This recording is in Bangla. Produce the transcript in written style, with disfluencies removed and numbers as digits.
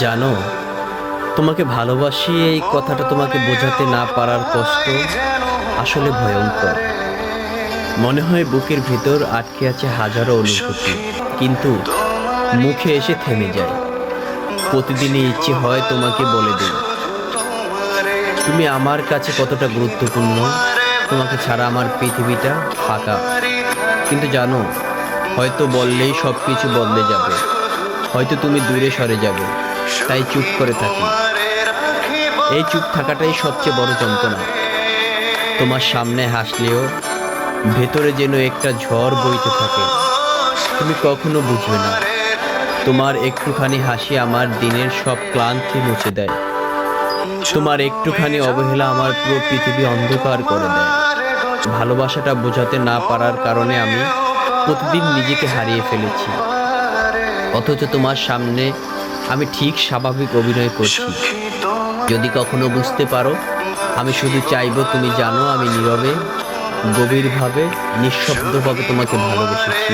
জানো, তোমাকে ভালোবাসি এই কথাটা তোমাকে বোঝাতে না পারার কষ্ট আসলে ভয়ঙ্কর। মনে হয় বুকের ভিতর আটকে আছে হাজারো অনুভূতি, কিন্তু মুখে এসে থেমে যায়। প্রতিদিনই ইচ্ছে হয় তোমাকে বলে দিই তুমি আমার কাছে কতটা গুরুত্বপূর্ণ। তোমাকে ছাড়া আমার পৃথিবীটা ফাঁকা। কিন্তু জানো, হয়তো বললেই সব কিছু বদলে যাবে, হয়তো তুমি দূরে সরে যাবে, তাই চুপ করে থাকি। এই চুপ থাকাটাই সবচেয়ে বড় যন্ত্রণা। তোমার সামনে হাসলেও ভেতরে যেন একটা ঝড় বইতে থাকে। তুমি কখনো বুঝবে না, তোমার একটুখানি হাসি আমার দিনের সব ক্লান্তি মুছে দেয়। তোমার একটুখানি অবহেলা আমার পুরো পৃথিবী অন্ধকার করে দেয়। ভালোবাসাটা বোঝাতে না পারার কারণে আমি প্রতিদিন নিজেকে হারিয়ে ফেলেছি, অথচ তোমার সামনে আমি ঠিক স্বাভাবিক অভিনয় করছি। যদি কখনো বুঝতে পারো, আমি শুধু চাইবো তুমি জানো আমি নীরবে, গভীরভাবে, নিঃশব্দভাবে তোমাকে ভালোবেসেছি।